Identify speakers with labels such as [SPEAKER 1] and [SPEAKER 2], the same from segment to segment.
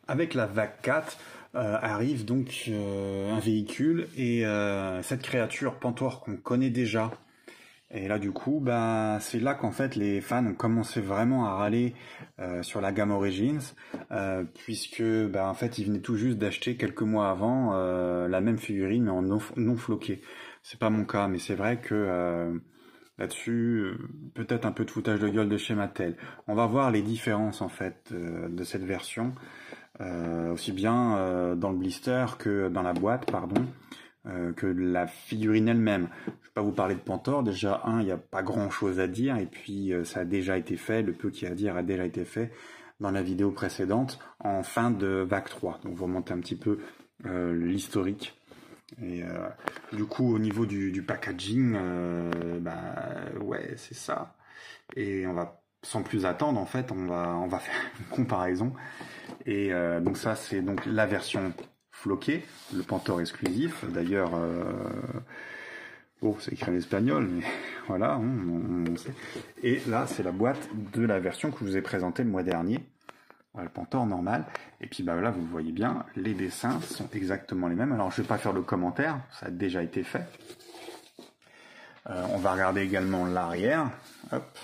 [SPEAKER 1] avec la vague 4 arrive donc un véhicule et cette créature Pantor qu'on connaît déjà. Et là du coup, c'est là qu'en fait les fans ont commencé vraiment à râler sur la gamme Origins, puisque en fait ils venaient tout juste d'acheter quelques mois avant la même figurine mais en non floqué. C'est pas mon cas, mais c'est vrai que là-dessus, peut-être un peu de foutage de gueule de chez Mattel. On va voir les différences en fait de cette version, aussi bien dans le blister que dans la boîte, pardon. Que la figurine elle-même. Je vais pas vous parler de Pantor, déjà il n'y a pas grand chose à dire, et puis ça a déjà été fait, le peu qu'il y a à dire a déjà été fait dans la vidéo précédente, en fin de vague 3. Donc vous remontez un petit peu l'historique. Et du coup au niveau du packaging, ouais c'est ça. Et on va sans plus attendre en fait, on va faire une comparaison. Et donc ça c'est donc la version floqué, le Pantor exclusif. D'ailleurs, bon, c'est écrit en espagnol, mais voilà, on sait. Et là, c'est la boîte de la version que je vous ai présentée le mois dernier, le Pantor normal. Et puis là, vous voyez bien, les dessins sont exactement les mêmes. Alors, je ne vais pas faire le commentaire, ça a déjà été fait. On va regarder également l'arrière. Hop.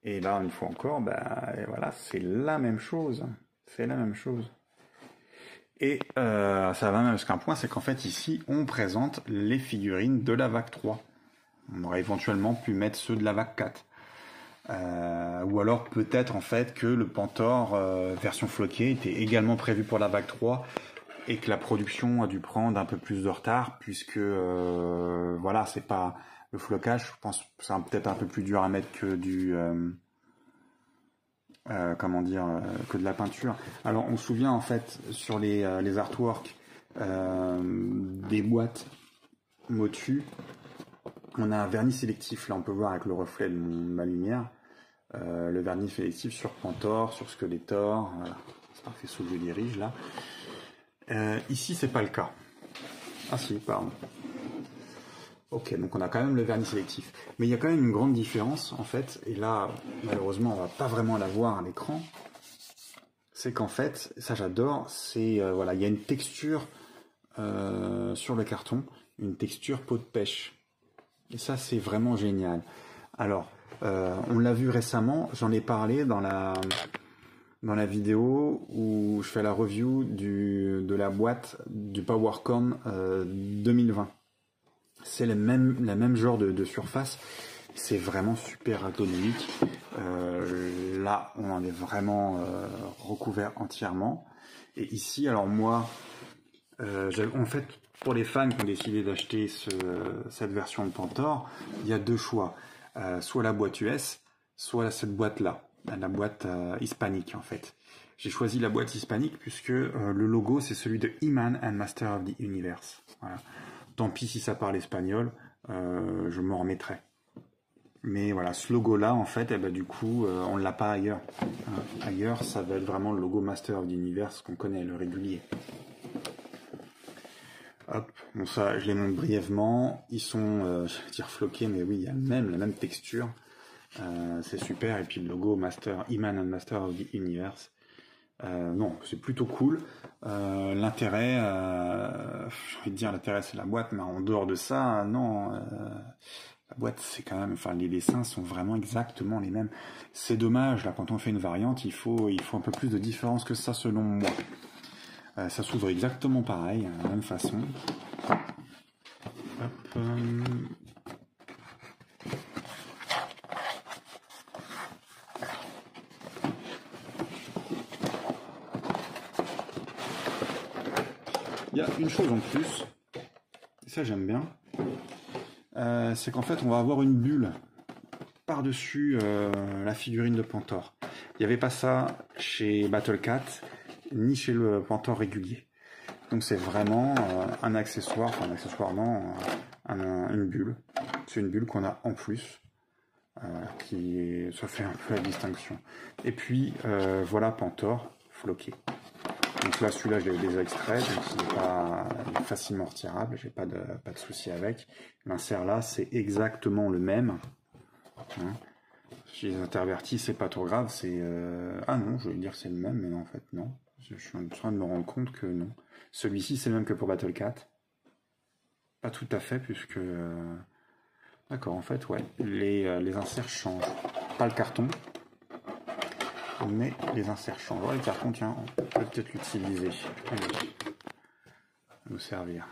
[SPEAKER 1] Et là, une fois encore, voilà, c'est la même chose. C'est la même chose. Et ça va même jusqu'à un point, c'est qu'en fait, ici, on présente les figurines de la vague 3. On aurait éventuellement pu mettre ceux de la vague 4. Ou alors peut-être en fait que le Pantor version floquée était également prévu pour la vague 3 et que la production a dû prendre un peu plus de retard, puisque voilà, c'est pas... Le flocage, je pense que c'est peut-être un peu plus dur à mettre que du... que de la peinture. Alors, on se souvient, en fait, sur les artworks des boîtes Motu, on a un vernis sélectif, là, on peut voir avec le reflet de ma lumière, le vernis sélectif sur Pantor, sur Skeletor, voilà. C'est parfait sous le dirige, là. Ici, c'est pas le cas. Ah si, pardon. Ok, donc on a quand même le vernis sélectif. Mais il y a quand même une grande différence, en fait, et là, malheureusement, on va pas vraiment la voir à l'écran. C'est qu'en fait, ça j'adore, c'est, voilà, il y a une texture sur le carton, une texture peau de pêche. Et ça, c'est vraiment génial. Alors, on l'a vu récemment, j'en ai parlé dans la vidéo où je fais la review de la boîte du PowerCon 2020. C'est la même genre de surface. C'est vraiment super ergonomique. Là, on en est vraiment recouvert entièrement. Et ici, alors moi, en fait, pour les fans qui ont décidé d'acheter cette version de Pantor, il y a deux choix. Soit la boîte US, soit cette boîte-là, la boîte hispanique en fait. J'ai choisi la boîte hispanique puisque le logo, c'est celui de He-Man and Master of the Universe. Voilà. Tant pis si ça parle espagnol, je m'en remettrai. Mais voilà, ce logo-là, en fait, du coup, on ne l'a pas ailleurs. Ailleurs, ça va être vraiment le logo Master of the Universe qu'on connaît, le régulier. Hop, bon ça, je les montre brièvement. Ils sont, je vais dire floqués, mais oui, il y a la même texture. C'est super. Et puis le logo He-Man and Master of the Universe. Non, c'est plutôt cool. L'intérêt, j'ai envie de dire l'intérêt c'est la boîte, mais en dehors de ça, non. La boîte, c'est quand même, enfin, les dessins sont vraiment exactement les mêmes. C'est dommage, là, quand on fait une variante, il faut un peu plus de différence que ça, selon moi. Ça s'ouvre exactement pareil, de la même façon. Hop, il y a une chose en plus, et ça j'aime bien, c'est qu'en fait on va avoir une bulle par-dessus la figurine de Pantor. Il n'y avait pas ça chez Battle Cat, ni chez le Pantor régulier. Donc c'est vraiment un accessoire, enfin un accessoire non, une bulle. C'est une bulle qu'on a en plus, ça fait un peu la distinction. Et puis voilà Pantor floqué. Donc là, celui-là, je l'ai déjà extrait, donc il est facilement retirable, j'ai pas de souci avec. L'insert là, c'est exactement le même. Hein. J'ai les intervertis, c'est pas trop grave, c'est... Ah non, je voulais dire c'est le même, mais non, en fait, non. Je suis en train de me rendre compte que non. Celui-ci, c'est le même que pour Battle Cat. Pas tout à fait, puisque... D'accord, en fait, ouais. Les inserts changent. Pas le carton, mais les inserts changent. Ouais, le carton, tiens, on peut peut-être l'utiliser. Allez, nous servir.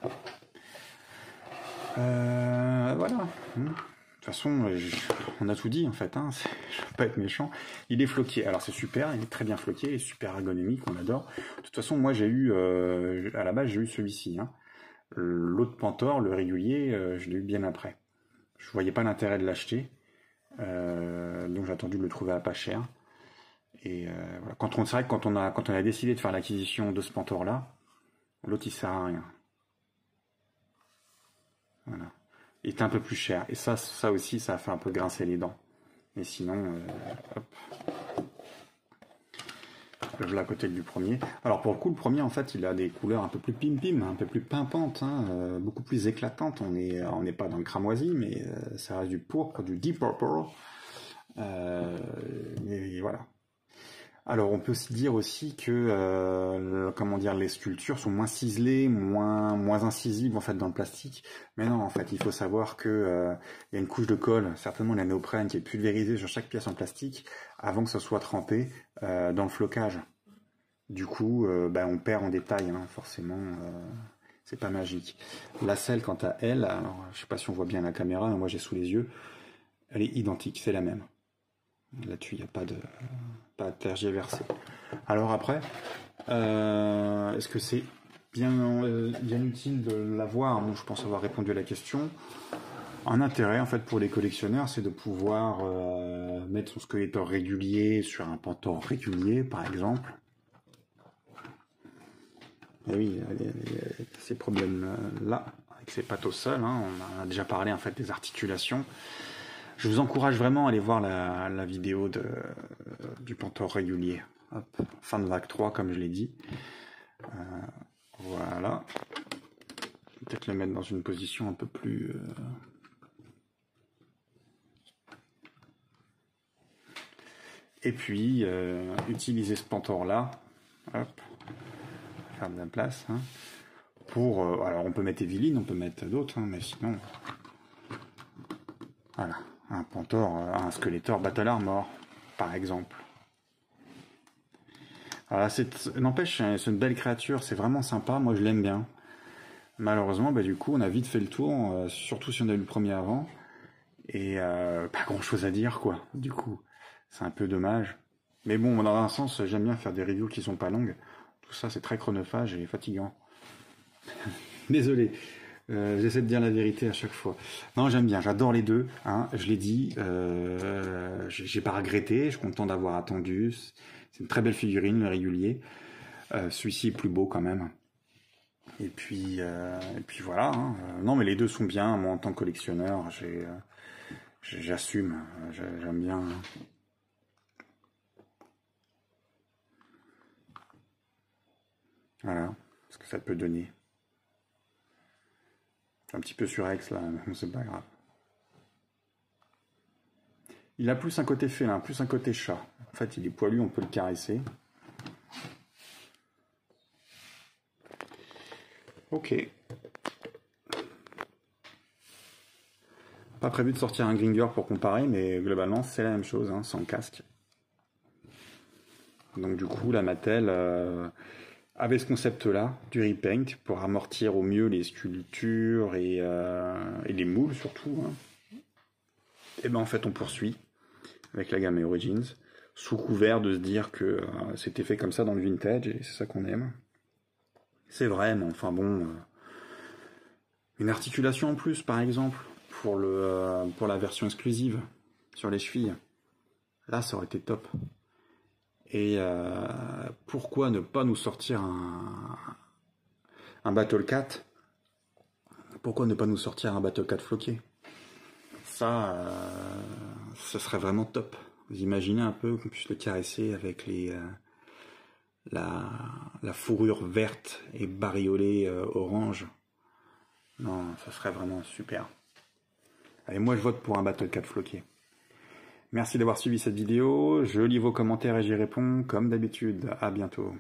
[SPEAKER 1] Voilà. De toute façon, on a tout dit en fait, hein. Je veux pas être méchant. Il est floqué. Alors c'est super, il est très bien floqué, il est super ergonomique, on adore. De toute façon, moi j'ai eu, à la base j'ai eu celui-ci. Hein. L'autre Pantor, le régulier, je l'ai eu bien après. Je voyais pas l'intérêt de l'acheter, donc j'ai attendu de le trouver à pas cher. Et voilà. C'est vrai que quand on a décidé de faire l'acquisition de ce Pantor là, l'autre il sert à rien. Voilà. Il était un peu plus cher. Et ça aussi, ça a fait un peu grincer les dents. Mais sinon, hop. Je l'ai à côté du premier. Alors pour le coup, le premier, en fait, il a des couleurs un peu plus pim-pim, un peu plus pimpantes, hein, beaucoup plus éclatantes. On n'est pas dans le cramoisi, mais ça reste du pourpre, du deep purple. Et voilà. Alors on peut se dire aussi que comment dire, les sculptures sont moins ciselées, moins incisives en fait dans le plastique. Mais non, en fait, il faut savoir que il y a une couche de colle, certainement la néoprène, qui est pulvérisée sur chaque pièce en plastique avant que ça soit trempé dans le flocage. Du coup, on perd en détail, hein, forcément. C'est pas magique. La selle, quant à elle, alors, je sais pas si on voit bien la caméra, mais moi j'ai sous les yeux, elle est identique, c'est la même. Là-dessus, il n'y a pas de tergiversé. Alors après, est-ce que c'est bien utile de l'avoir? Moi, je pense avoir répondu à la question. Un intérêt, en fait, pour les collectionneurs, c'est de pouvoir mettre son Skeletor régulier sur un Pantor régulier, par exemple. Et oui, ces problèmes-là, avec ces pattes au sol, hein, on a déjà parlé, en fait, des articulations. Je vous encourage vraiment à aller voir la vidéo du Pantor régulier. Hop, fin de vague 3, comme je l'ai dit. Voilà. Je vais peut-être le mettre dans une position un peu plus... Et puis, utiliser ce Pantor-là. Hop. Faire de la place. Hein, pour... alors, on peut mettre Evelyne, on peut mettre d'autres, hein, mais sinon... Voilà. Un Pantor, un Skeletor Battle Armor, par exemple. Alors, n'empêche, c'est une belle créature, c'est vraiment sympa, moi je l'aime bien. Malheureusement, du coup, on a vite fait le tour, surtout si on a eu le premier avant. Et pas grand chose à dire, quoi, du coup. C'est un peu dommage. Mais bon, dans un sens, j'aime bien faire des reviews qui sont pas longues. Tout ça, c'est très chronophage et fatigant. Désolé. J'essaie de dire la vérité à chaque fois. Non, j'aime bien, j'adore les deux. Hein, je l'ai dit, j'ai pas regretté, je suis content d'avoir attendu. C'est une très belle figurine, le régulier. Celui-ci est plus beau quand même. Et puis voilà. Hein. Non, mais les deux sont bien. Moi, en tant que collectionneur, j'assume. J'aime bien. Voilà, ce que ça peut donner. Un petit peu surex là, mais c'est pas grave. Il a plus un côté félin, plus un côté chat. En fait, il est poilu, on peut le caresser. Ok. Pas prévu de sortir un Gringer pour comparer, mais globalement, c'est la même chose, hein, sans casque. Donc du coup, la Mattel avait ce concept-là, du repaint, pour amortir au mieux les sculptures et les moules surtout. Hein. Et en fait, on poursuit avec la gamme Origins, sous couvert de se dire que c'était fait comme ça dans le vintage, et c'est ça qu'on aime. C'est vrai, mais enfin bon... une articulation en plus, par exemple, pour la version exclusive, sur les chevilles. Là, ça aurait été top. Et pourquoi ne pas nous sortir un Battle Cat? Pourquoi ne pas nous sortir un Battle Cat floqué? Ça, ce serait vraiment top. Vous imaginez un peu qu'on puisse le caresser avec la fourrure verte et bariolée orange. Non, ça serait vraiment super. Allez, moi je vote pour un Battle Cat floqué. Merci d'avoir suivi cette vidéo. Je lis vos commentaires et j'y réponds comme d'habitude. À bientôt.